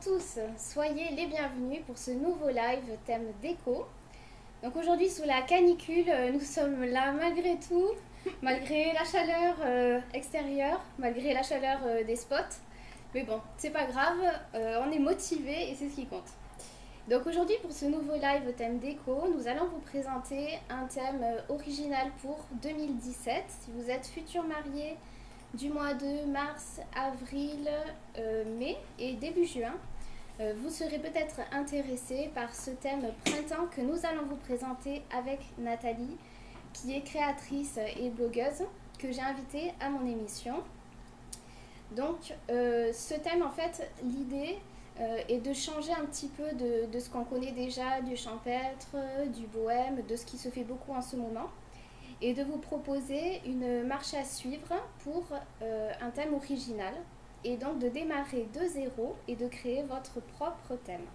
tous, soyez les bienvenus pour ce nouveau live thème déco. Donc aujourd'hui sous la canicule, nous sommes là malgré tout, malgré la chaleur extérieure, malgré la chaleur des spots. Mais bon, c'est pas grave, on est motivés et c'est ce qui compte. Donc aujourd'hui pour ce nouveau live thème déco, nous allons vous présenter un thème original pour 2017. Si vous êtes futur marié du mois de mars, avril, mai et début juin, vous serez peut-être intéressé par ce thème printemps que nous allons vous présenter avec Nathalie, qui est créatrice et blogueuse, que j'ai invitée à mon émission. Donc ce thème, en fait, l'idée est de changer un petit peu de ce qu'on connaît déjà, du champêtre, du bohème, de ce qui se fait beaucoup en ce moment, et de vous proposer une marche à suivre pour un thème original, et donc de démarrer de zéro et de créer votre propre thème.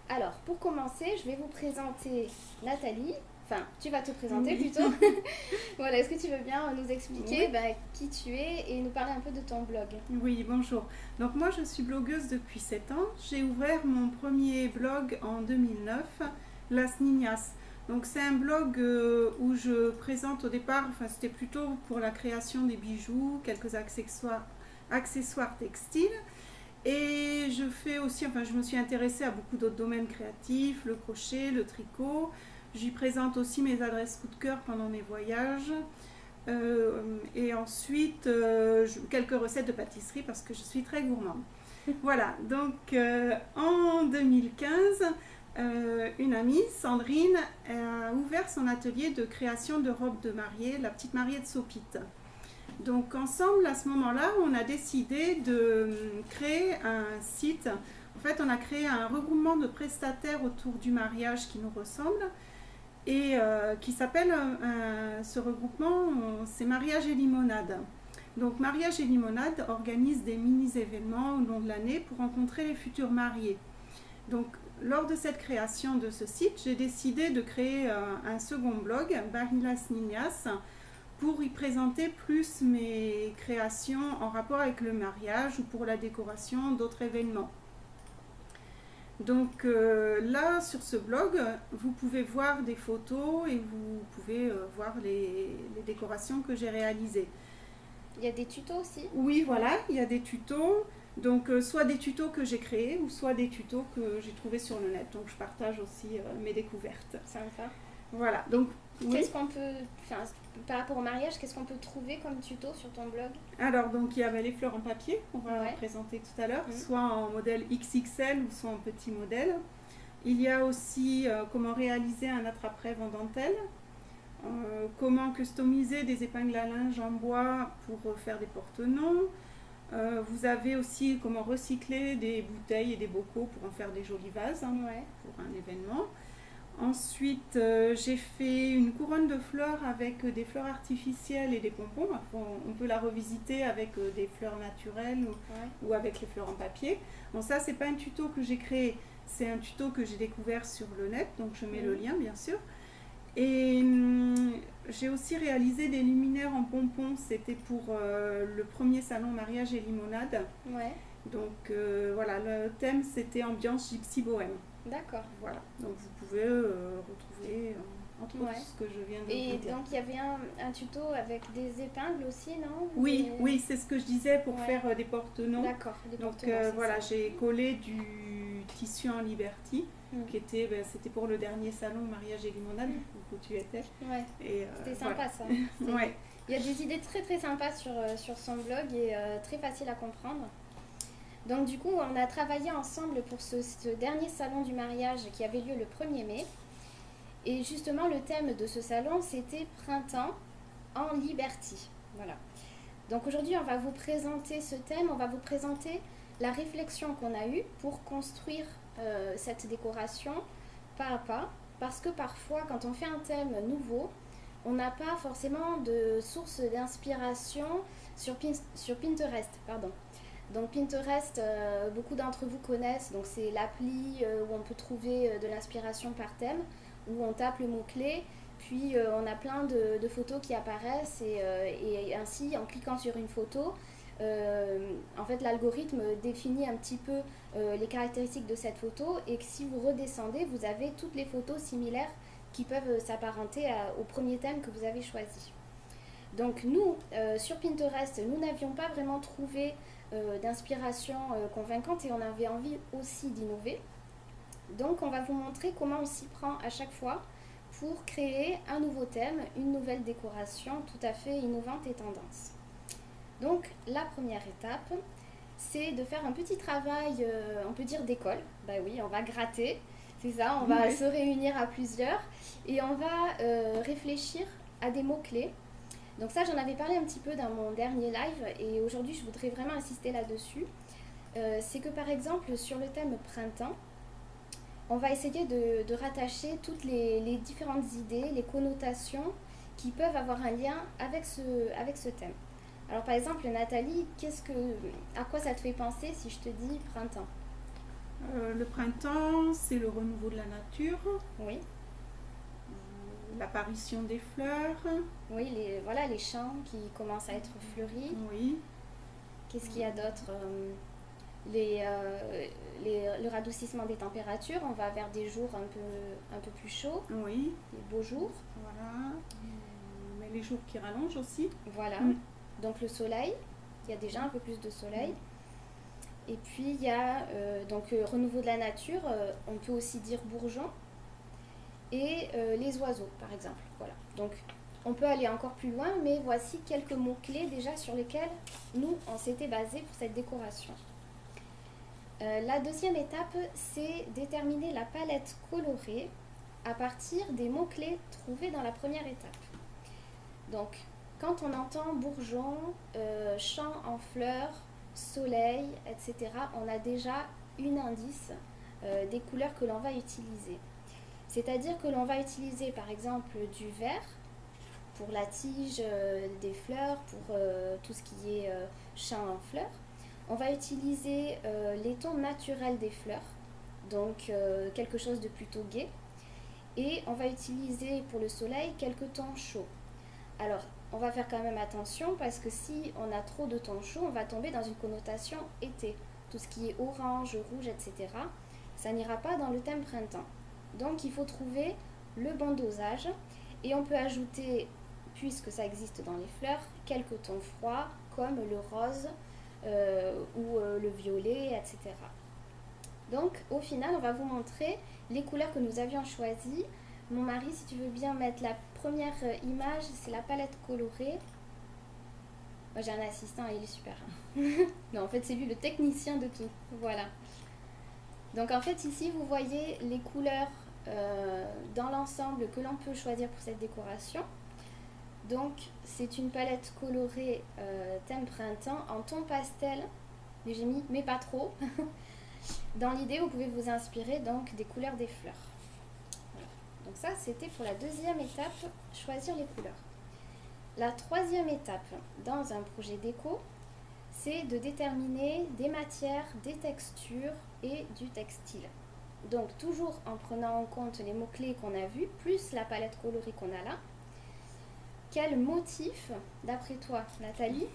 Alors, pour commencer, je vais vous présenter Nathalie. Enfin, tu vas te présenter plutôt. Voilà, est-ce que tu veux bien nous expliquer qui tu es et nous parler un peu de ton blog? Oui, bonjour. Donc moi, je suis blogueuse depuis 7 ans. J'ai ouvert mon premier blog en 2009, Las Niñas. Donc c'est un blog où je présente au départ, c'était plutôt pour la création des bijoux, quelques accessoires textiles. Et je fais aussi, je me suis intéressée à beaucoup d'autres domaines créatifs, le crochet, le tricot. J'y présente aussi mes adresses coup de cœur pendant mes voyages. Et ensuite, quelques recettes de pâtisserie parce que je suis très gourmande. Voilà, donc en 2015, une amie, Sandrine, a ouvert son atelier de création de robes de mariée, la petite mariée de Sopite. Donc ensemble, à ce moment-là, on a décidé de créer un site. En fait, on a créé un regroupement de prestataires autour du mariage qui nous ressemble et qui s'appelle, ce regroupement, c'est Mariage et Limonade. Donc Mariage et Limonade organise des mini-événements au long de l'année pour rencontrer les futurs mariés. Donc lors de cette création de ce site, j'ai décidé de créer un second blog, Las Niñas, pour y présenter plus mes créations en rapport avec le mariage ou pour la décoration d'autres événements. Donc là, sur ce blog, vous pouvez voir des photos et vous pouvez voir les décorations que j'ai réalisées. Il y a des tutos aussi? Oui, voilà, il y a des tutos. Donc soit des tutos que j'ai créés ou soit des tutos que j'ai trouvés sur le net. Donc je partage aussi mes découvertes. Sympa. Voilà, donc qu'est-ce qu'on peut, par rapport au mariage, qu'est-ce qu'on peut trouver comme tuto sur ton blog? Alors, donc il y avait les fleurs en papier, qu'on va présenter tout à l'heure, soit en modèle XXL ou soit en petit modèle. Il y a aussi comment réaliser un attrape-rêve en dentelle, comment customiser des épingles à linge en bois pour faire des porte-noms. Vous avez aussi comment recycler des bouteilles et des bocaux pour en faire des jolis vases pour un événement. Ensuite, j'ai fait une couronne de fleurs avec des fleurs artificielles et des pompons. On peut la revisiter avec des fleurs naturelles ou avec les fleurs en papier. Bon, ça, c'est pas un tuto que j'ai créé, c'est un tuto que j'ai découvert sur le net, donc je mets le lien, bien sûr. Et j'ai aussi réalisé des luminaires en pompons. C'était pour le premier salon mariage et limonade. Donc voilà, le thème, c'était ambiance gypsy bohème. D'accord. Voilà, donc vous pouvez retrouver entre autres ce que je viens de vous dire. Et donc il y avait un tuto avec des épingles aussi, non? Oui, c'est ce que je disais pour faire des porte-noms. D'accord, des donc porte-noms. voilà, j'ai collé du tissu en Liberty, qui était, c'était pour le dernier salon mariage et limonade où tu étais. C'était sympa ça. Il y a des idées très très sympas sur son blog et très facile à comprendre. Donc du coup, on a travaillé ensemble pour ce dernier salon du mariage qui avait lieu le 1er mai. Et justement, le thème de ce salon, c'était Printemps en Liberty. Voilà. Donc aujourd'hui, on va vous présenter ce thème, on va vous présenter la réflexion qu'on a eue pour construire cette décoration pas à pas. Parce que parfois, quand on fait un thème nouveau, on n'a pas forcément de source d'inspiration sur Pinterest. Donc Pinterest, beaucoup d'entre vous connaissent, donc c'est l'appli où on peut trouver de l'inspiration par thème, où on tape le mot-clé, puis on a plein de photos qui apparaissent et ainsi en cliquant sur une photo, en fait, l'algorithme définit un petit peu les caractéristiques de cette photo et que si vous redescendez, vous avez toutes les photos similaires qui peuvent s'apparenter au premier thème que vous avez choisi. Donc nous, sur Pinterest, nous n'avions pas vraiment trouvé d'inspiration convaincante et on avait envie aussi d'innover. Donc on va vous montrer comment on s'y prend à chaque fois pour créer un nouveau thème, une nouvelle décoration tout à fait innovante et tendance. Donc la première étape, c'est de faire un petit travail, on peut dire d'école. Bah oui, on va gratter, c'est ça, on va se réunir à plusieurs et on va réfléchir à des mots-clés. Donc ça, j'en avais parlé un petit peu dans mon dernier live et aujourd'hui, je voudrais vraiment insister là-dessus. C'est que par exemple, sur le thème printemps, on va essayer de rattacher toutes les différentes idées, les connotations qui peuvent avoir un lien avec ce thème. Alors par exemple, Nathalie, à quoi ça te fait penser si je te dis printemps? Le printemps, c'est le renouveau de la nature. Oui. L'apparition des fleurs. Oui, les champs qui commencent à être fleuris. Oui. Qu'est-ce qu'il y a d'autre? Le radoucissement des températures, on va vers des jours un peu plus chauds. Oui. Des beaux jours. Voilà. Mais les jours qui rallongent aussi. Voilà. Donc le soleil, il y a déjà un peu plus de soleil. Et puis il y a renouveau de la nature, on peut aussi dire bourgeons. Et les oiseaux, par exemple. Voilà. Donc on peut aller encore plus loin, mais voici quelques mots-clés déjà sur lesquels nous, on s'était basé pour cette décoration. La deuxième étape, c'est déterminer la palette colorée à partir des mots-clés trouvés dans la première étape. Donc, quand on entend bourgeon, champ en fleurs, soleil, etc., on a déjà un indice des couleurs que l'on va utiliser. C'est-à-dire que l'on va utiliser par exemple du vert pour la tige des fleurs, pour tout ce qui est champ en fleurs. On va utiliser les tons naturels des fleurs, donc quelque chose de plutôt gai. Et on va utiliser pour le soleil quelques tons chauds. Alors, on va faire quand même attention parce que si on a trop de tons chauds, on va tomber dans une connotation été. Tout ce qui est orange, rouge, etc., ça n'ira pas dans le thème printemps. Donc, il faut trouver le bon dosage et on peut ajouter, puisque ça existe dans les fleurs, quelques tons froids comme le rose ou le violet, etc. Donc, au final, on va vous montrer les couleurs que nous avions choisies. Mon mari, si tu veux bien mettre la première image, c'est la palette colorée. Moi, j'ai un assistant et il est super. Non, en fait, c'est lui le technicien de tout. Voilà. Donc, en fait, ici, vous voyez les couleurs dans l'ensemble que l'on peut choisir pour cette décoration. Donc, c'est une palette colorée thème printemps en ton pastel. Mais j'ai mis, mais pas trop. Dans l'idée, vous pouvez vous inspirer donc des couleurs des fleurs. Voilà. Donc ça, c'était pour la deuxième étape, choisir les couleurs. La troisième étape dans un projet déco, c'est de déterminer des matières, des textures et du textile. Donc toujours en prenant en compte les mots-clés qu'on a vus, plus la palette colorée qu'on a là. Quel motif, d'après toi, Nathalie,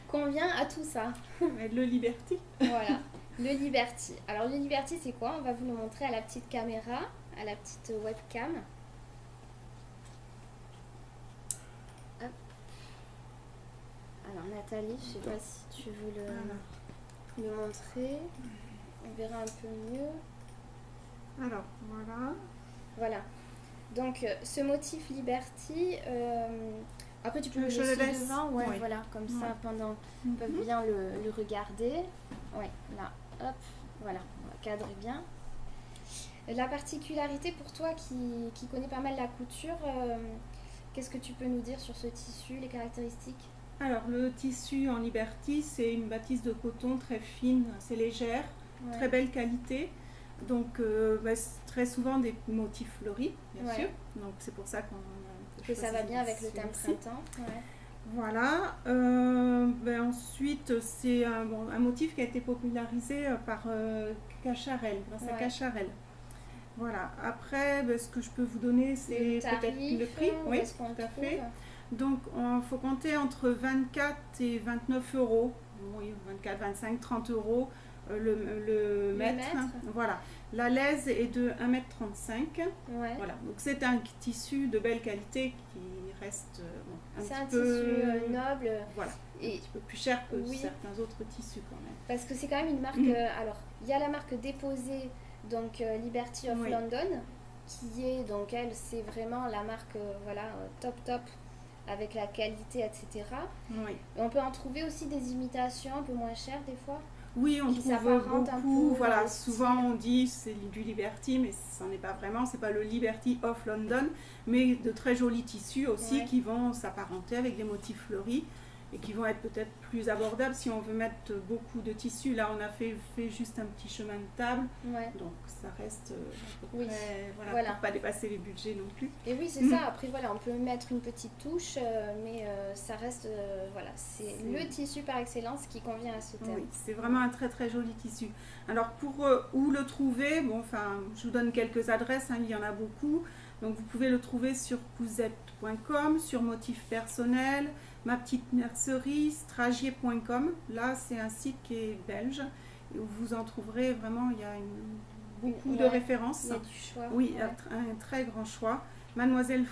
convient à tout ça? Le Liberty. Voilà, le Liberty. Alors le Liberty, c'est quoi? On va vous le montrer à la petite caméra, à la petite webcam. Hop. Alors Nathalie, je ne sais pas si tu veux le montrer. On verra un peu mieux. Alors, voilà. Voilà. Donc, ce motif Liberty, après tu peux le Je laisser le laisse devant, voilà, comme ça, pendant, ils peuvent bien le regarder. Ouais, là, hop, voilà, on va cadrer bien. La particularité pour toi qui connais pas mal la couture, qu'est-ce que tu peux nous dire sur ce tissu, les caractéristiques? Alors, le tissu en Liberty, c'est une bâtisse de coton très fine, assez légère, très belle qualité. Donc, très souvent des motifs fleuris, bien sûr. Donc, c'est pour ça que ça va bien avec le thème printemps. Voilà. Ensuite, c'est un motif qui a été popularisé par Cacharel, grâce à Cacharel. Voilà. Après, ce que je peux vous donner, c'est peut-être le prix. Oui, tout à fait. Donc il faut compter entre 24 et 29 euros, oui, 24, 25, 30 euros le mètre. Voilà. La laise est de 1,35 m. Ouais. Voilà. Donc c'est un tissu de belle qualité qui reste c'est un tissu noble. Voilà. Et un petit peu plus cher que certains autres tissus quand même. Parce que c'est quand même une marque. Alors, il y a la marque déposée, donc Liberty of London, qui est donc elle, c'est vraiment la marque top avec la qualité, etc. Oui. Et on peut en trouver aussi des imitations un peu moins chères des fois. Oui, on trouve beaucoup. Voilà, souvent on dit c'est du Liberty, mais ce n'en est pas vraiment. C'est pas le Liberty of London, mais de très jolis tissus aussi qui vont s'apparenter avec des motifs fleuris et qui vont être peut-être plus abordables si on veut mettre beaucoup de tissus. Là, on a fait juste un petit chemin de table, donc ça reste à peu près, pour ne pas dépasser les budgets non plus. Et oui, c'est ça. Après, on peut mettre une petite touche, mais ça reste, c'est le tissu par excellence qui convient à ce thème. Oui, c'est vraiment un très très joli tissu. Alors, pour où le trouver, je vous donne quelques adresses, il y en a beaucoup. Donc, vous pouvez le trouver sur cousette.com, sur Motifs Personnels, Ma Petite Mercerie, Stragier.com. Là, c'est un site qui est belge et où vous en trouverez vraiment, il y a beaucoup de références. Il y a du choix. Oui, un très grand choix. Mamselle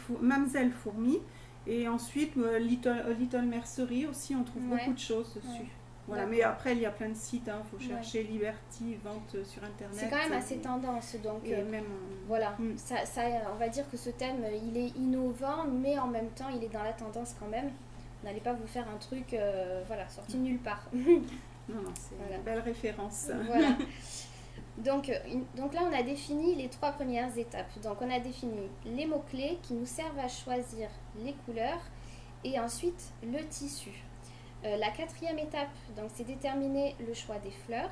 Fourmi. Et ensuite, Little Mercerie aussi, on trouve beaucoup de choses dessus. Voilà, mais après, il y a plein de sites, il faut chercher Liberty, vente sur Internet. C'est quand même assez tendance, donc même, ça, on va dire que ce thème, il est innovant, mais en même temps, il est dans la tendance quand même. N'allez pas vous faire un truc sorti nulle part. Non, c'est une belle référence. Voilà. Donc là, on a défini les 3 premières étapes. Donc, on a défini les mots-clés qui nous servent à choisir les couleurs et ensuite le tissu. La 4e étape, c'est déterminer le choix des fleurs.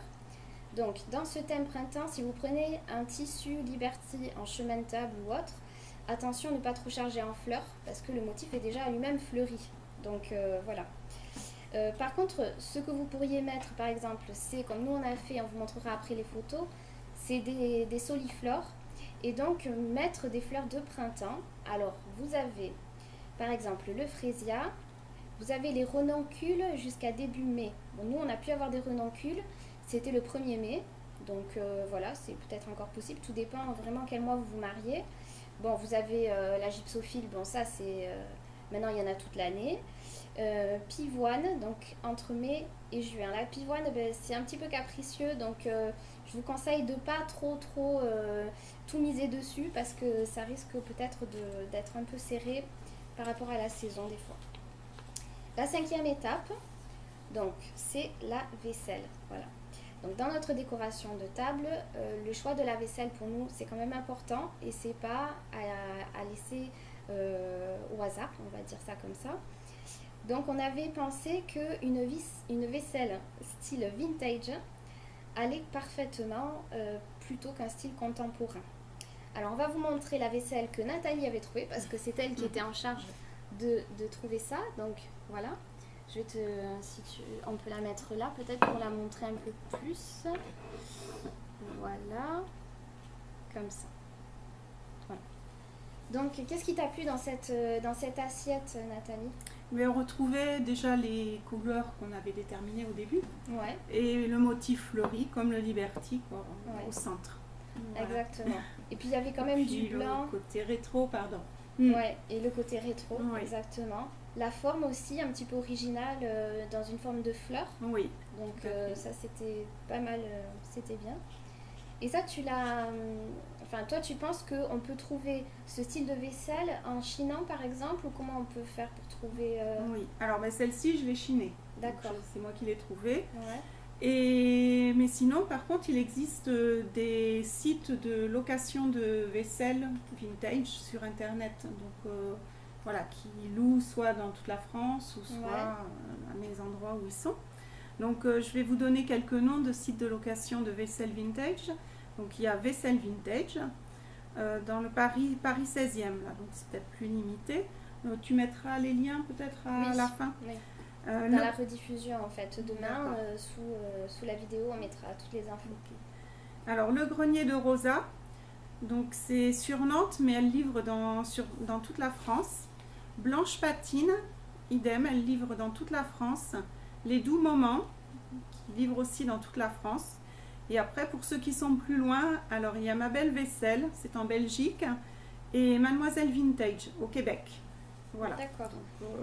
Donc, dans ce thème printemps, si vous prenez un tissu Liberty en chemin de table ou autre, attention à ne pas trop charger en fleurs parce que le motif est déjà à lui-même fleuri. Donc, voilà. Par contre, ce que vous pourriez mettre, par exemple, c'est comme nous on a fait, on vous montrera après les photos, c'est des soliflores. Et donc, mettre des fleurs de printemps. Alors, vous avez, par exemple, le frésia. Vous avez les renoncules jusqu'à début mai. Bon, nous, on a pu avoir des renoncules. C'était le 1er mai. Donc, c'est peut-être encore possible. Tout dépend vraiment quel mois vous vous mariez. Bon, vous avez la gypsophile. Bon, ça, c'est... maintenant, il y en a toute l'année. Pivoine, donc entre mai et juin. La pivoine, c'est un petit peu capricieux. Donc, je vous conseille de ne pas trop tout miser dessus parce que ça risque peut-être d'être un peu serré par rapport à la saison des fois. La 5e étape, donc, c'est la vaisselle. Voilà. Donc, dans notre décoration de table, le choix de la vaisselle pour nous, c'est quand même important et c'est pas à laisser au hasard, on va dire ça comme ça. Donc, on avait pensé qu'une vaisselle style vintage allait parfaitement plutôt qu'un style contemporain. Alors, on va vous montrer la vaisselle que Nathalie avait trouvée parce que c'est elle qui était en charge de trouver ça. Donc, voilà. On peut la mettre là, peut-être pour la montrer un peu plus. Voilà. Comme ça. Voilà. Donc, qu'est-ce qui t'a plu dans cette assiette, Nathalie ? Mais on retrouvait déjà les couleurs qu'on avait déterminées au début. Ouais. Et le motif fleuri, comme le Liberty, au centre. Voilà. Exactement. Et puis, il y avait quand même du blanc. Le côté rétro, pardon. Ouais, et le côté rétro, exactement. La forme aussi, un petit peu originale, dans une forme de fleur. Oui. Donc, ça, c'était pas mal, c'était bien. Et ça, toi, tu penses qu'on peut trouver ce style de vaisselle en chinant, par exemple, ou comment on peut faire pour trouver... Oui, alors celle-ci, je l'ai chinée. D'accord. C'est moi qui l'ai trouvée. Ouais. Mais sinon, par contre, il existe des sites de location de vaisselle vintage sur Internet. Donc, qui louent soit dans toute la France ou soit à mes endroits où ils sont. Donc, je vais vous donner quelques noms de sites de location de vaisselle vintage. Donc, il y a Vaisselle Vintage dans le Paris 16e, là, donc c'est peut-être plus limité. Donc, tu mettras les liens peut-être à la fin. Oui. Dans la rediffusion, en fait. Demain, sous la vidéo, on mettra toutes les infos. Alors, le grenier de Rosa, donc c'est sur Nantes, mais elle livre dans toute la France. Blanche Patine, idem, elle livre dans toute la France. Les Doux Moments, qui livrent aussi dans toute la France. Et après, pour ceux qui sont plus loin, alors il y a Ma Belle Vaisselle, c'est en Belgique, et Mademoiselle Vintage, au Québec. Voilà. D'accord.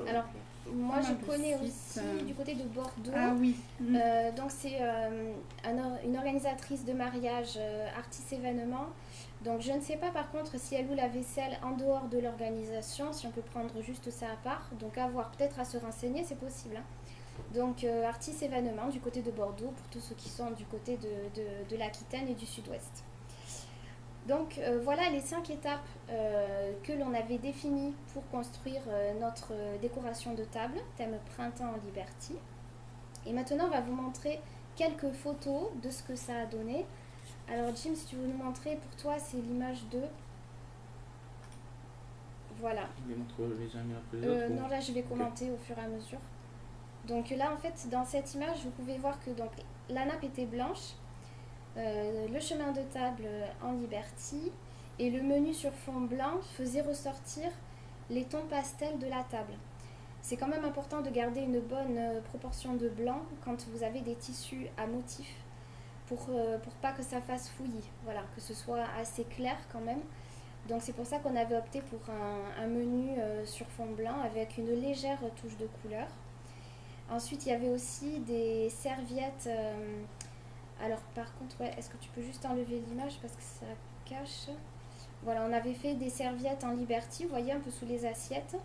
Alors, moi, je connais aussi du côté de Bordeaux. Ah oui. Donc, c'est une organisatrice de mariage, Artis Événements. Donc, je ne sais pas par contre si elle loue la vaisselle en dehors de l'organisation, si on peut prendre juste ça à part. Donc, à voir, peut-être à se renseigner, c'est possible. Hein. Donc, Artis Événements du côté de Bordeaux, pour tous ceux qui sont du côté de l'Aquitaine et du Sud-Ouest. Donc voilà les 5 étapes que l'on avait définies pour construire notre décoration de table, thème Printemps en Liberty. Et maintenant on va vous montrer quelques photos de ce que ça a donné. Alors Jim, si tu veux nous montrer, pour toi c'est l'image de... Voilà. Je les montre les uns après les autres. Non, là je vais commenter au fur et à mesure. Donc là en fait dans cette image vous pouvez voir que donc, la nappe était blanche. Le chemin de table en Liberty et le menu sur fond blanc faisait ressortir les tons pastels de la table. C'est quand même important de garder une bonne proportion de blanc quand vous avez des tissus à motifs pour pas que ça fasse fouillis, voilà, que ce soit assez clair quand même. Donc c'est pour ça qu'on avait opté pour un menu sur fond blanc avec une légère touche de couleur. Ensuite il y avait aussi des serviettes... Alors par contre, ouais, est-ce que tu peux juste enlever l'image parce que ça cache. Voilà, on avait fait des serviettes en Liberty, vous voyez, un peu sous les assiettes.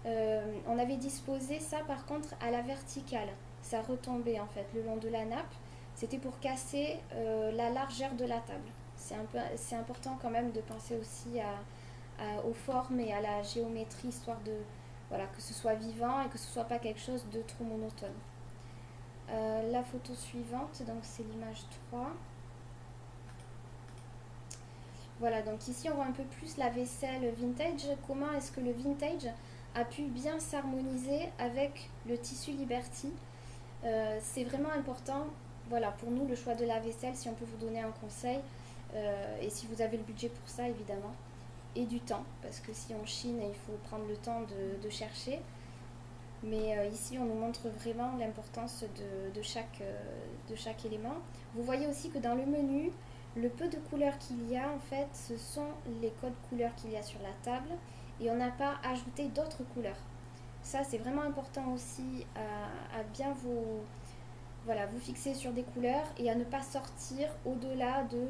On avait disposé ça par contre à la verticale. Ça retombait en fait le long de la nappe. C'était pour casser la largeur de la table. C'est important quand même de penser aussi aux formes et à la géométrie, histoire de voilà, que ce soit vivant et que ce soit pas quelque chose de trop monotone. La photo suivante, donc c'est l'image 3. Voilà, donc ici on voit un peu plus la vaisselle vintage. Comment est-ce que le vintage a pu bien s'harmoniser avec le tissu Liberty? C'est vraiment important, voilà, pour nous le choix de la vaisselle, si on peut vous donner un conseil, et si vous avez le budget pour ça évidemment, et du temps, parce que si on chine, il faut prendre le temps de chercher. Mais ici, on nous montre vraiment l'importance de chaque élément. Vous voyez aussi que dans le menu, le peu de couleurs qu'il y a, en fait, ce sont les codes couleurs qu'il y a sur la table. Et on n'a pas ajouté d'autres couleurs. Ça, c'est vraiment important aussi à bien vous fixer sur des couleurs et à ne pas sortir au-delà de...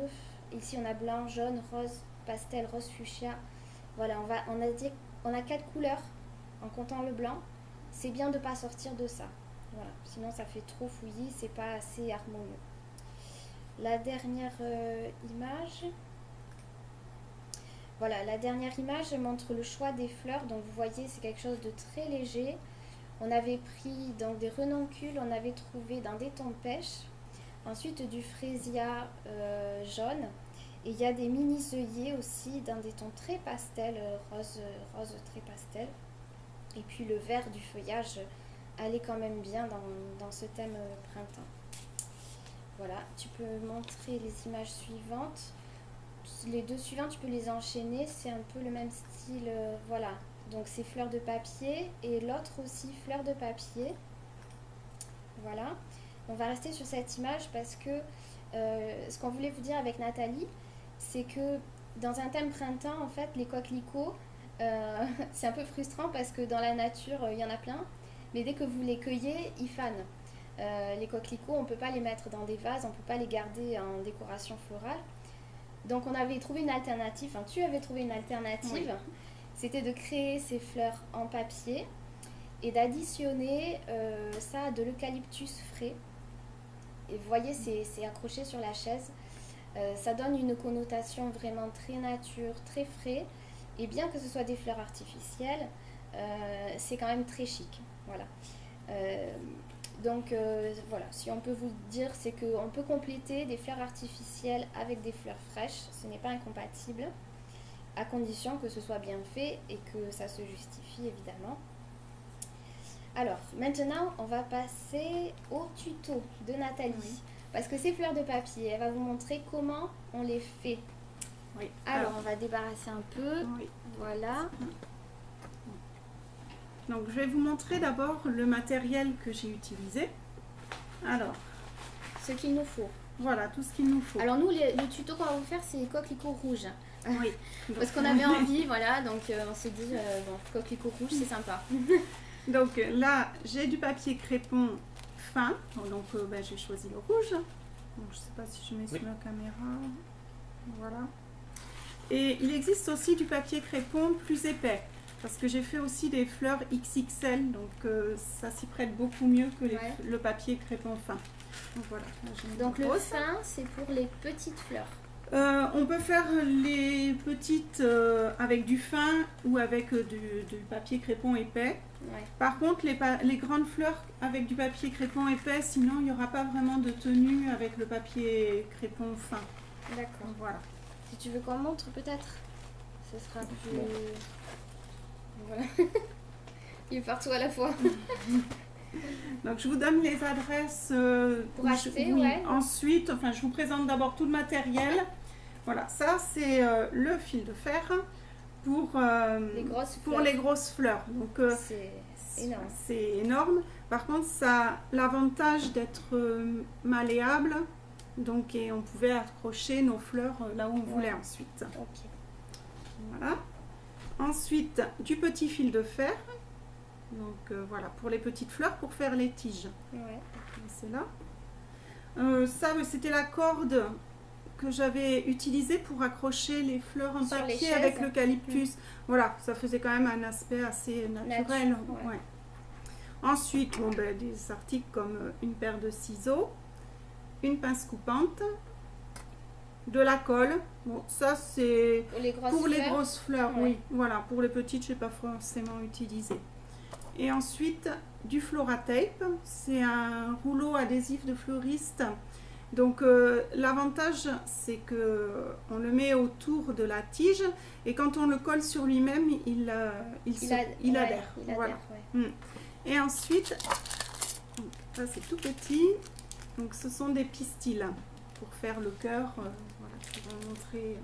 Ici, on a blanc, jaune, rose, pastel, rose fuchsia. Voilà, on a 4 couleurs en comptant le blanc. C'est bien de ne pas sortir de ça. Voilà. Sinon, ça fait trop fouillis, c'est pas assez harmonieux. La dernière image. Voilà, la dernière image montre le choix des fleurs. Donc, vous voyez, c'est quelque chose de très léger. On avait pris donc, des renoncules, on avait trouvé dans des tons pêche. Ensuite, du frésia jaune. Et il y a des mini œillets aussi dans des tons très pastel, rose très pastel. Et puis le vert du feuillage allait quand même bien dans ce thème printemps. Voilà, tu peux montrer les images suivantes. Les deux suivantes, tu peux les enchaîner. C'est un peu le même style. Voilà, donc c'est fleurs de papier et l'autre aussi fleurs de papier. Voilà, on va rester sur cette image parce que ce qu'on voulait vous dire avec Nathalie, c'est que dans un thème printemps, en fait, les coquelicots, c'est un peu frustrant parce que dans la nature, il y en a plein, mais dès que vous les cueillez, ils fanent. Les coquelicots, on ne peut pas les mettre dans des vases, on ne peut pas les garder en décoration florale. Donc on avait trouvé une alternative, enfin tu avais trouvé une alternative, oui. C'était de créer ces fleurs en papier et d'additionner ça à de l'eucalyptus frais. Et vous voyez, c'est accroché sur la chaise. Ça donne une connotation vraiment très nature, très frais. Et bien que ce soit des fleurs artificielles, c'est quand même très chic. Voilà. Donc voilà, si on peut vous dire, c'est qu'on peut compléter des fleurs artificielles avec des fleurs fraîches. Ce n'est pas incompatible, à condition que ce soit bien fait et que ça se justifie évidemment. Alors, maintenant, on va passer au tuto de Nathalie. Oui. Parce que ces fleurs de papier, elle va vous montrer comment on les fait. Oui. Alors, on va débarrasser un peu. Oui. Voilà. Donc je vais vous montrer d'abord le matériel que j'ai utilisé. Alors, ce qu'il nous faut. Voilà, tout ce qu'il nous faut. Alors nous, le tuto qu'on va vous faire, c'est coquelicot rouge. Oui. Parce qu'on avait envie, voilà, donc on s'est dit, bon, coquelicot rouge, c'est sympa. Donc là, j'ai du papier crépon fin. Donc j'ai choisi le rouge. Donc, je ne sais pas si je mets sur la caméra. Voilà. Et il existe aussi du papier crépon plus épais. Parce que j'ai fait aussi des fleurs XXL. Donc ça s'y prête beaucoup mieux que le papier crépon fin. Donc voilà. Donc le fin, c'est pour les petites fleurs. On peut faire les petites avec du fin ou avec du papier crépon épais. Ouais. Par contre, les grandes fleurs avec du papier crépon épais, sinon il n'y aura pas vraiment de tenue avec le papier crépon fin. D'accord. Voilà. Si tu veux qu'on montre peut-être, ce sera plus... Voilà. Il est partout à la fois. Donc je vous donne les adresses pour acheter, Ensuite, enfin je vous présente d'abord tout le matériel. Voilà, ça c'est le fil de fer pour les grosses fleurs. Donc c'est énorme. C'est énorme. Par contre, ça a l'avantage d'être malléable. Donc et on pouvait accrocher nos fleurs là où on voulait ensuite. Okay. Voilà. Ensuite, du petit fil de fer. Donc voilà, pour les petites fleurs, pour faire les tiges. Ouais. C'est là. Ça, c'était la corde que j'avais utilisée pour accrocher les fleurs en papier avec l'eucalyptus. Voilà, ça faisait quand même un aspect assez naturel. Ouais. Ensuite, des articles comme une paire de ciseaux, une pince coupante, de la colle. Bon, ça c'est pour les grosses fleurs. Ouais. Oui, voilà. Pour les petites, je n'ai pas forcément utilisé. Et ensuite, du Floratape. C'est un rouleau adhésif de fleuriste. Donc, l'avantage, c'est que on le met autour de la tige et quand on le colle sur lui-même, il adhère. Voilà. Et ensuite, ça c'est tout petit. Donc, ce sont des pistils pour faire le cœur. Voilà, je vais vous montrer.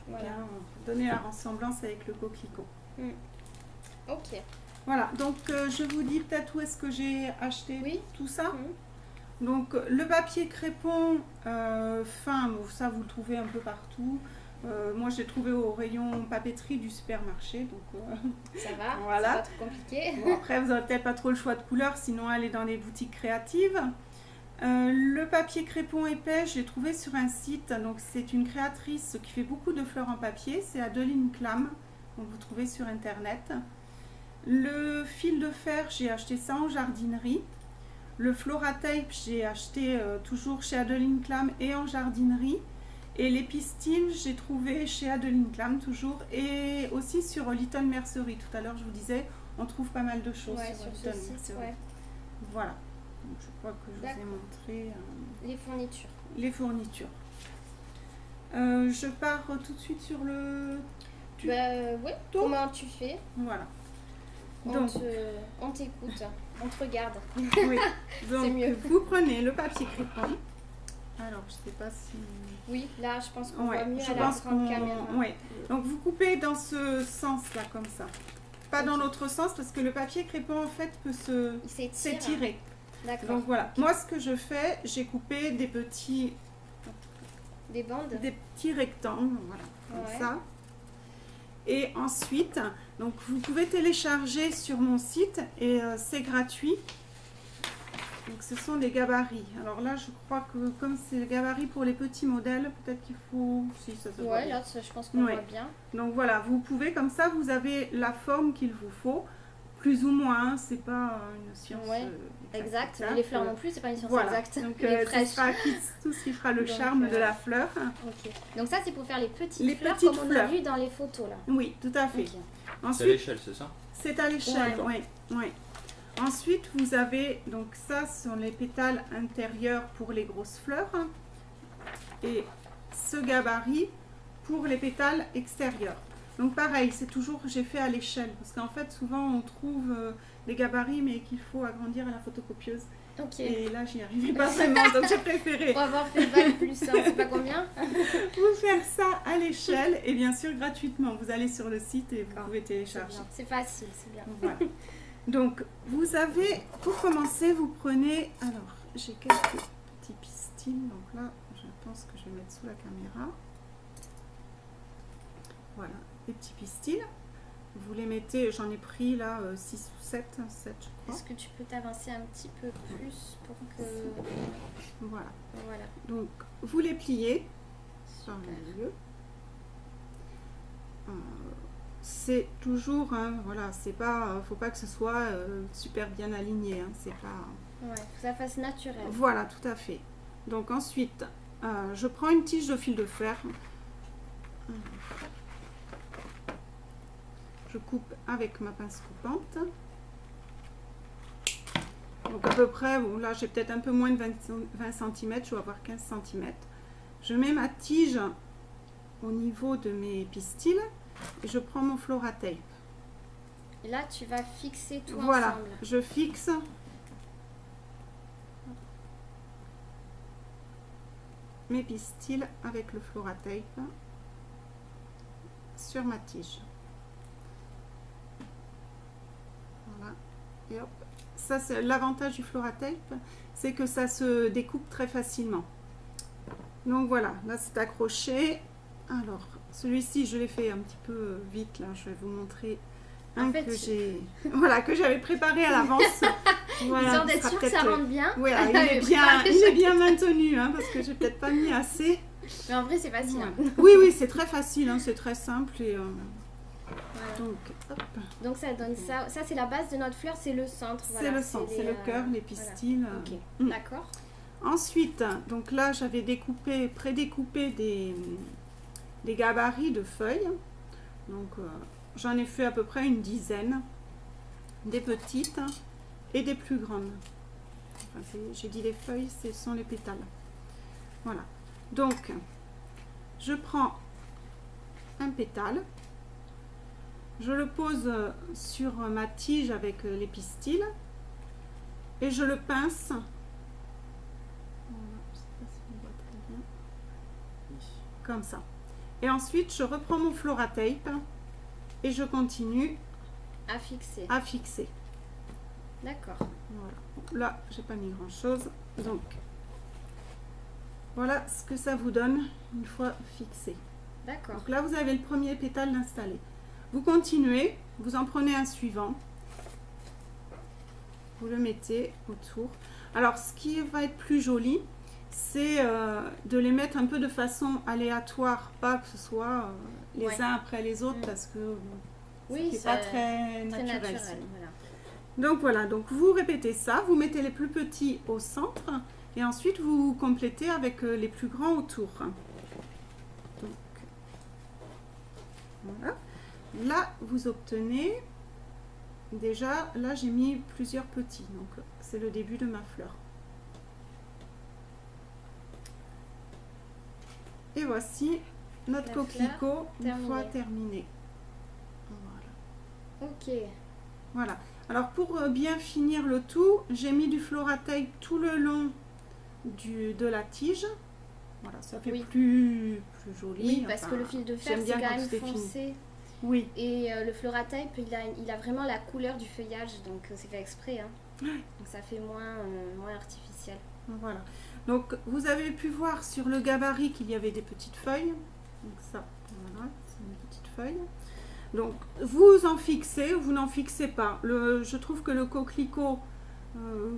Voilà, donner la ressemblance avec le coquelicot. Ok. Voilà, donc je vous dis peut-être où est-ce que j'ai acheté tout ça. Donc le papier crépon fin, ça vous le trouvez un peu partout. Moi je l'ai trouvé au rayon papeterie du supermarché. Donc, ça va, voilà. C'est pas trop compliqué. Bon, après vous n'avez peut-être pas trop le choix de couleurs, sinon allez dans les boutiques créatives. Le papier crépon épais, je l'ai trouvé sur un site. Donc c'est une créatrice qui fait beaucoup de fleurs en papier, c'est Adeline Clam. Donc vous trouvez sur internet. Le fil de fer, j'ai acheté ça en jardinerie. Le Floratape, j'ai acheté toujours chez Adeline Clam et en jardinerie. Et les pistils, j'ai trouvé chez Adeline Clam toujours et aussi sur Little Mercery. Tout à l'heure, je vous disais, on trouve pas mal de choses sur Little Mercery. Voilà. Donc, je crois que je vous ai montré les fournitures. Les fournitures. Je pars tout de suite sur le... oui, comment tu fais? Voilà. On t'écoute, on te regarde. Oui, donc c'est mieux. Vous prenez le papier crépon. Alors, je sais pas si... Oui, là, je pense qu'on voit mieux à la grande caméra. Oui, donc vous coupez dans ce sens-là, comme ça. Pas dans l'autre sens, parce que le papier crépon, en fait, peut s'étirer. D'accord. Donc voilà, moi, ce que je fais, j'ai coupé des petits... Des bandes? Des petits rectangles, voilà, comme ça. Et ensuite, donc vous pouvez télécharger sur mon site et c'est gratuit. Donc ce sont des gabarits. Alors là, je crois que comme c'est le gabarit pour les petits modèles, peut-être qu'il faut... Si, ça se voit bien. Là, je pense qu'on voit bien. Donc voilà, vous pouvez comme ça, vous avez la forme qu'il vous faut. Plus ou moins, c'est pas une science exacte. Les fleurs non plus, c'est pas une science exacte. Donc ce sera tout ce qui fera le charme de la fleur. Ok. Donc ça, c'est pour faire les petites fleurs comme on a vu dans les photos là. Oui, tout à fait. Ensuite, c'est à l'échelle, c'est ça? C'est à l'échelle, oui. Ensuite, vous avez, donc ça sont les pétales intérieurs pour les grosses fleurs. Et ce gabarit pour les pétales extérieurs. Donc pareil, c'est toujours, j'ai fait à l'échelle, parce qu'en fait souvent on trouve des gabarits mais qu'il faut agrandir à la photocopieuse. Ok. Et là, j'y arrivais pas vraiment, donc j'ai préféré Pour avoir fait bac plus 1, c'est pas combien? vous faire ça à l'échelle et bien sûr gratuitement. Vous allez sur le site et vous D'accord. pouvez C'est télécharger. bien. C'est facile, c'est bien. Voilà. Donc, vous avez, pour commencer, vous prenez, alors, j'ai quelques petits pistils, donc là, je pense que je vais mettre sous la caméra. Voilà, les petits pistils. Vous les mettez, j'en ai pris là 6 ou 7, 7 je crois. Est-ce que tu peux t'avancer un petit peu plus pour que... Voilà. Voilà. Donc, vous les pliez sur Super. le milieu. C'est toujours, hein, voilà, c'est pas, faut pas que ce soit super bien aligné, hein, c'est pas... Ouais, faut que ça fasse naturel. Voilà, tout à fait. Donc ensuite, je prends une tige de fil de fer. Je coupe avec ma pince coupante. Donc à peu près, bon là j'ai peut-être un peu moins de 20 cm, je vais avoir 15 cm. Je mets ma tige au niveau de mes pistils et je prends mon Flora-Tape. Et là, tu vas fixer tout Voilà, ensemble. je fixe mes pistils avec le Flora-Tape sur ma tige. Voilà, et hop. Ça, c'est l'avantage du Flora-Tape, c'est que ça se découpe très facilement. Donc voilà, là c'est accroché. Alors, celui-ci, je l'ai fait un petit peu vite, là, je vais vous montrer un En fait, que j'ai, voilà, que j'avais préparé à l'avance. Voilà, Histoire ce d'être sera sûr que ça peut-être, rentre bien. voilà, Mais il est bien maintenu, hein, parce que j'ai peut-être pas mis assez. Mais en vrai, c'est facile. Voilà. Hein. Oui, oui, c'est très facile, hein, c'est très simple. Et, Voilà. donc, hop, Donc ça donne ça. Ça, c'est la base de notre fleur, c'est le centre. c'est Voilà, le centre, c'est les, le cœur, les pistils. voilà. Ok, Mm. d'accord. Ensuite, donc là, j'avais prédécoupé des gabarits de feuilles. Donc, j'en ai fait à peu près une dizaine, des petites et des plus grandes. Enfin, j'ai dit les feuilles, ce sont les pétales. Voilà. Donc, je prends un pétale, je le pose sur ma tige avec les pistils et je le pince. Voilà, je sais pas si on voit très bien. Comme ça. Et ensuite, je reprends mon Flora-Tape et je continue À fixer. à fixer. D'accord. Voilà. Là, j'ai pas mis grand chose. Donc, voilà ce que ça vous donne une fois fixé. D'accord. Donc là, vous avez le premier pétale installé. Vous continuez, vous en prenez un suivant. Vous le mettez autour. Alors, ce qui va être plus joli, c'est de les mettre un peu de façon aléatoire, pas que ce soit les Ouais. uns après les autres, Mm. parce que Oui, c'est c'est pas très très naturel. naturel. Voilà. Donc voilà, donc vous répétez ça, vous mettez les plus petits au centre et ensuite vous complétez avec les plus grands autour. Donc voilà. Là, vous obtenez déjà, là j'ai mis plusieurs petits, donc c'est le début de ma fleur. Et voici notre La coquelicot une terminée. fois terminé. Voilà. Ok. Voilà. Alors pour bien finir le tout, j'ai mis du Flora-Tape tout le long de la tige. Voilà, ça fait Oui. plus joli. Oui, parce enfin, que le fil de fer, j'aime c'est bien quand quand même tout est fini. foncé. Oui, Et le Flora-Tape, il a vraiment la couleur du feuillage, donc c'est fait exprès. Hein. Donc ça fait moins artificiel. voilà. Donc vous avez pu voir sur le gabarit qu'il y avait des petites feuilles. Donc ça, voilà, c'est une petite feuille. Donc vous en fixez ou vous n'en fixez pas. Je trouve que le coquelicot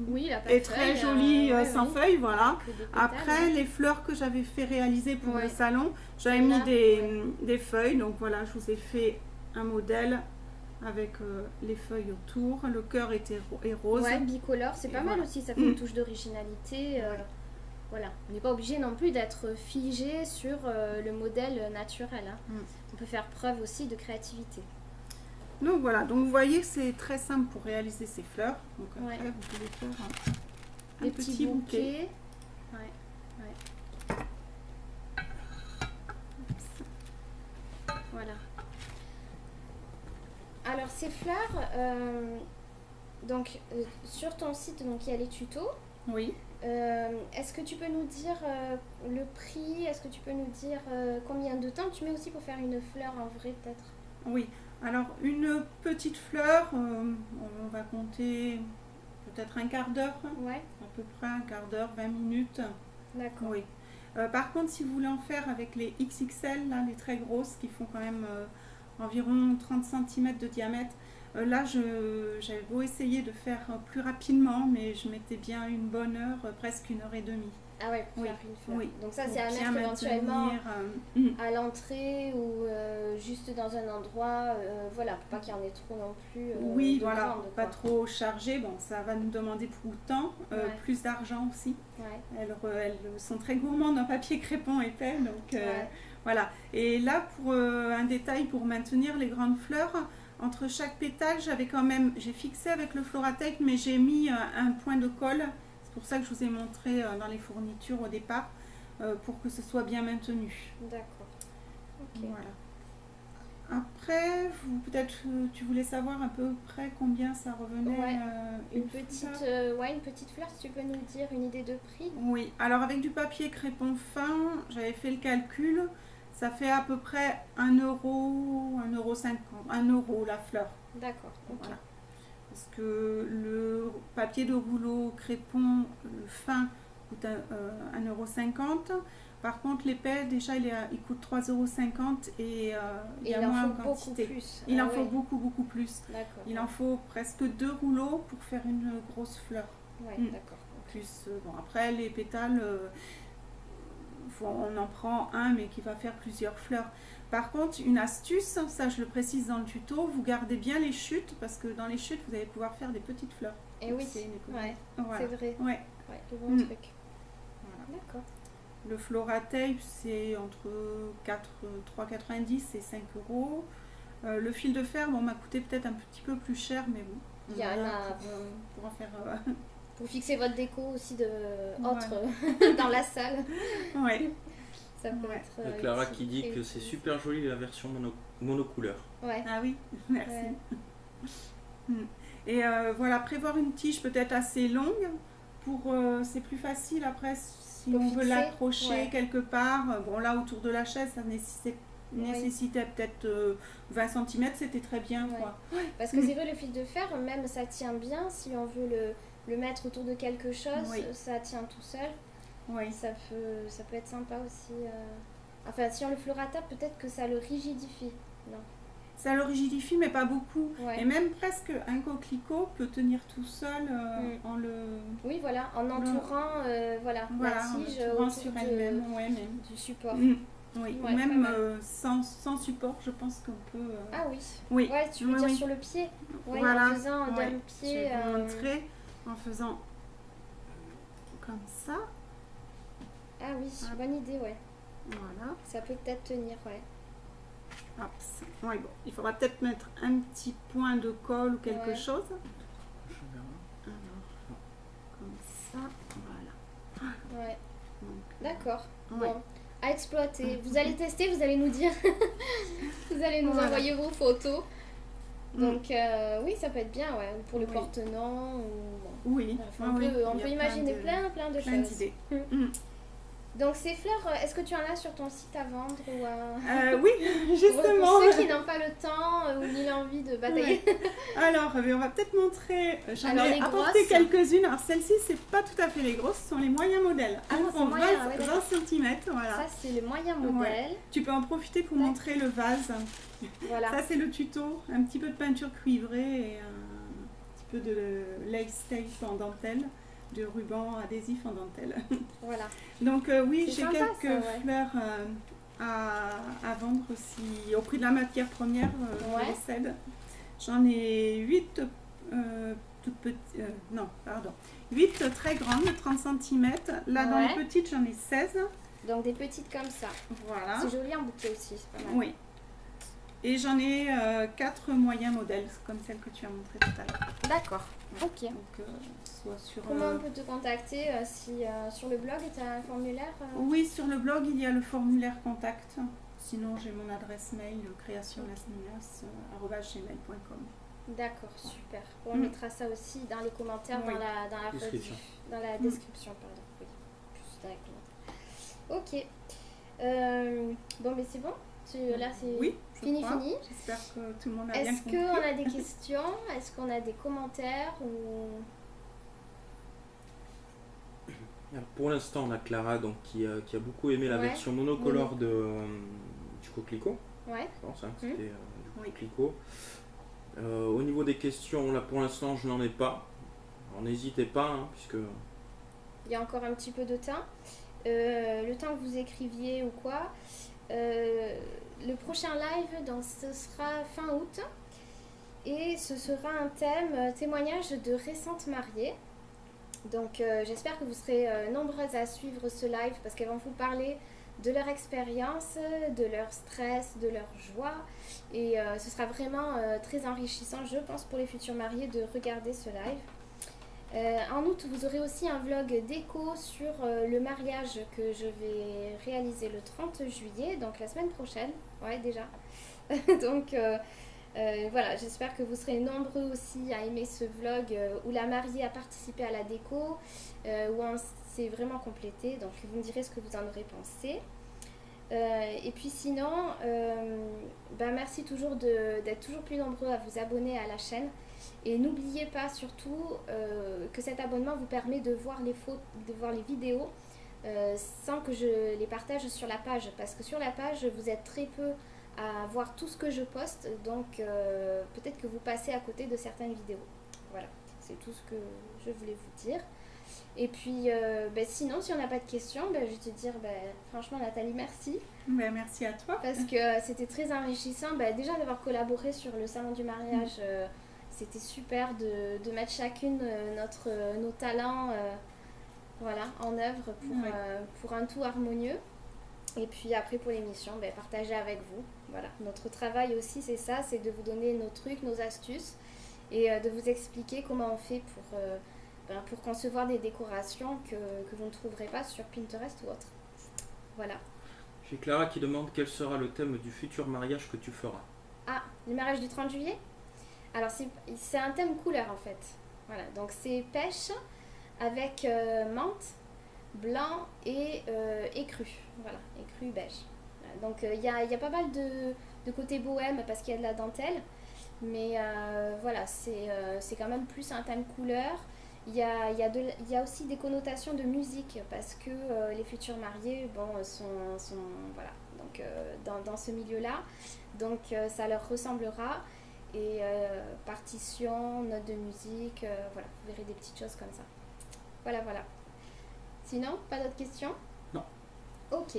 Oui, il a pas est de très feuilles, joli ouais, sans oui. feuilles, voilà. Que des pétales, Après, hein. les fleurs que j'avais fait réaliser pour Ouais. le salon, j'avais Celle-là, mis des feuilles. Donc voilà, je vous ai fait un modèle avec les feuilles autour. Le cœur est rose. Ouais, bicolore, c'est Et pas mal voilà. aussi, ça fait une touche d'originalité. Voilà, on n'est pas obligé non plus d'être figé sur le modèle naturel. Hein. On peut faire preuve aussi de créativité. Donc voilà, donc vous voyez que c'est très simple pour réaliser ces fleurs. Donc après, Ouais. vous pouvez faire un Des petit petits bouquet. bouquets. Ouais. Voilà. Alors ces fleurs, donc sur ton site, donc il y a les tutos. Oui. Est-ce que tu peux nous dire le prix? Est-ce que tu peux nous dire combien de temps tu mets aussi pour faire une fleur en vrai peut-être? Oui. Alors, une petite fleur, on va compter peut-être un quart d'heure, Ouais, à peu près un quart d'heure, 20 minutes. d'accord. Oui. Par contre, si vous voulez en faire avec les XXL, là, les très grosses, qui font quand même environ 30 cm de diamètre, là, j'avais beau essayer de faire plus rapidement, mais je mettais bien une bonne heure, presque 1 heure et demie. Ah ouais, pour Oui, faire une fleur. oui. Donc ça, Pour c'est à bien mettre éventuellement maintenir, à l'entrée ou juste dans un endroit, voilà, pour pas qu'il y en ait trop non plus. oui, de voilà, grandes, pas quoi. trop chargé. Bon, ça va nous demander beaucoup de temps, Ouais. plus d'argent aussi. Ouais, Elles sont très gourmandes en papier crépon épais, donc ouais. voilà. Et là, pour un détail pour maintenir les grandes fleurs, entre chaque pétale, j'ai fixé avec le Floratec, mais j'ai mis un point de colle. C'est pour ça que je vous ai montré dans les fournitures au départ, pour que ce soit bien maintenu. D'accord. Ok. Voilà. Après, peut-être tu voulais savoir à peu près combien ça revenait Ouais. une Une petite fleur, si tu peux nous dire une idée de prix. Oui, alors avec du papier crépon fin, j'avais fait le calcul, ça fait à peu près 1 euro, 1,50 €, 1 euro la fleur. D'accord. Ok. Voilà. Parce que le papier de rouleau crépon fin coûte 1,50 €. Par contre, l'épais, déjà, il coûte 3,50 € et il y a il en moins faut en beaucoup quantité. plus. Il Ah en faut ouais. beaucoup, beaucoup plus. D'accord. Il en faut presque 2 rouleaux pour faire une grosse fleur. Ouais, Mm. d'accord. Plus, bon, après, les pétales, on en prend un, mais qui va faire plusieurs fleurs. Par contre, une astuce, ça je le précise dans le tuto, vous gardez bien les chutes, parce que dans les chutes, vous allez pouvoir faire des petites fleurs. Et Donc, oui, c'est une économie. ouais, Voilà. c'est vrai. Ouais. Ouais, le bon Mm. truc. Voilà. D'accord. Le Floratape, c'est entre 3,90 et 5 €. Le fil de fer, bon, m'a coûté peut-être un petit peu plus cher, mais bon. Il y en a pour en faire. pour fixer votre déco aussi de autre dans la salle. Ouais. Ça peut Ouais. être. Il y a Clara utile qui dit et que c'est utile. super joli la version monocouleur. Ouais. Ah oui, merci. Ouais. Mm. Et voilà, prévoir une tige peut-être assez longue pour c'est plus facile après si Pour on veut fixer, l'accrocher ouais. quelque part. Bon, là autour de la chaise, ça nécessitait peut-être 20 cm, c'était très bien, Ouais. quoi. Parce que c'est vrai, le fil de fer, même ça tient bien. Si on veut le mettre autour de quelque chose, Oui. ça tient tout seul. Oui. Ça peut être sympa aussi. Enfin, si on le Floratape, peut-être que ça le rigidifie. Non. Ça le rigidifie, mais pas beaucoup. Ouais. Et même presque un coquelicot peut tenir tout seul en le. Oui, voilà, en entourant Voilà, la en le tige trouvant autour sur elle-même, ouais, mais. du support. Mm. Oui, Ouais, ou même pas mal. sans support, je pense qu'on peut. Ah oui. Oui. Ouais, tu veux Oui, dire oui. sur le pied. Ouais, Voilà. en faisant Ouais. d'un Je pied. vais vous montrer en faisant comme ça. Ah oui, Ah. bonne idée, ouais. Voilà. Ça peut peut-être tenir, ouais. Hop. Ouais, bon. Il faudra peut-être mettre un petit point de colle ou quelque Ouais. chose. Alors, comme ça. Voilà. Ouais, Donc, d'accord. ouais. Bon, à exploiter. Vous allez tester, vous allez nous dire. Vous allez nous Voilà. envoyer vos photos. Mm. Donc, oui, ça peut être bien, ouais. Pour le Oui. portenant. Ou... Oui. Enfin, oui, on il y peut a imaginer plein plein de plein choses. d'idées. Donc, ces fleurs, est-ce que tu en as sur ton site à vendre ou Oui, pour justement. ceux qui n'ont pas le temps ou ni l'envie de batailler. Alors, on va peut-être montrer. J'en Alors, ai les apporté grosses. quelques-unes. Alors, celles-ci, c'est pas tout à fait les grosses, ce sont les moyens modèles. Ah, Elles c'est font moyen, 20 ouais, d'accord. cm. Voilà. Ça, c'est le moyen Ouais. modèle. Tu peux en profiter pour Tac. montrer le vase. Voilà. Ça, c'est le tuto. Un petit peu de peinture cuivrée et un petit peu de lace tape en dentelle, de ruban adhésif en dentelle. Voilà. Donc, oui, C'est j'ai sympa, quelques ça, ouais. fleurs à vendre aussi au prix de la matière première. Ouais. Je les cède. J'en ai 8 toutes petites. Non, pardon. 8 très grandes, 30 cm. Là, dans Ouais. les petites, j'en ai 16. Donc, des petites comme ça. Voilà. C'est joli en bouquet aussi, c'est pas mal. Oui. Et j'en ai 4 moyens modèles, comme celle que tu as montrée tout à l'heure. D'accord. Ok. Donc, soit sur. Comment on peut te contacter si sur le blog tu as un formulaire Oui, sur le blog, il y a le formulaire contact. Sinon, j'ai mon adresse mail créationlasninas@gmail.com. D'accord, super. Bon, on Mm. mettra ça aussi dans les commentaires, Oui. dans la Description. dans la Mm. description, pardon. Oui, plus dans les commentaires. Ok. Bon, mais c'est bon. Là, c'est Oui, je fini. crois. J'espère que tout le monde a bien Est-ce compris. qu'on a des questions? Est-ce qu'on a des commentaires ou... Alors, pour l'instant, on a Clara donc, qui a beaucoup aimé la Ouais. version monocolore du coquelicot. Ouais. Je pense que c'était du Oui. coquelicot. Au niveau des questions, là pour l'instant, je n'en ai pas. Alors, n'hésitez pas, hein, puisque Il y a encore un petit peu de temps. Le temps que vous écriviez ou quoi. Le prochain live, donc, ce sera fin août. Et ce sera un thème témoignage de récentes mariées. Donc j'espère que vous serez nombreuses à suivre ce live parce qu'elles vont vous parler de leur expérience, de leur stress, de leur joie. Et ce sera vraiment très enrichissant, je pense, pour les futurs mariés de regarder ce live. En août, vous aurez aussi un vlog déco sur le mariage que je vais réaliser le 30 juillet, donc la semaine prochaine. Ouais, déjà. Donc voilà, j'espère que vous serez nombreux aussi à aimer ce vlog où la mariée a participé à la déco, où on s'est vraiment complété. Donc vous me direz ce que vous en aurez pensé. Et puis sinon, merci toujours d'être toujours plus nombreux à vous abonner à la chaîne. Et n'oubliez pas surtout que cet abonnement vous permet de voir les vidéos sans que je les partage sur la page. Parce que sur la page, vous êtes très peu à voir tout ce que je poste. Donc peut-être que vous passez à côté de certaines vidéos. Voilà, c'est tout ce que je voulais vous dire. Et puis sinon, si on n'a pas de questions, je vais te dire franchement Nathalie, merci. Merci à toi. Parce que c'était très enrichissant. Déjà d'avoir collaboré sur le salon du mariage, c'était super de mettre chacune nos talents en œuvre pour un tout harmonieux. Et puis après pour l'émission, partager avec vous. Voilà. Notre travail aussi c'est ça, c'est de vous donner nos trucs, nos astuces et de vous expliquer comment on fait pour concevoir des décorations que vous ne trouverez pas sur Pinterest ou autre. Voilà. j'ai Clara qui demande quel sera le thème du futur mariage que tu feras. Ah, le mariage du 30 juillet? Alors c'est un thème couleur en fait. Voilà, donc c'est pêche avec menthe, blanc et écru. Voilà, écru beige. Voilà, donc il y a pas mal de côté bohème parce qu'il y a de la dentelle. Mais voilà, c'est quand même plus un thème couleur. Il y a aussi des connotations de musique parce que les futurs mariés sont voilà, donc, dans ce milieu-là. Donc ça leur ressemblera. Et partition, notes de musique, voilà, vous verrez des petites choses comme ça. Voilà. Sinon, pas d'autres questions? Non. Ok.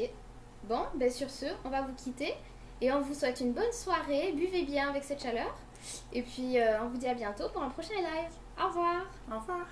Bon, sur ce, on va vous quitter. Et on vous souhaite une bonne soirée. Buvez bien avec cette chaleur. Et puis, on vous dit à bientôt pour un prochain live. Au revoir. Au revoir.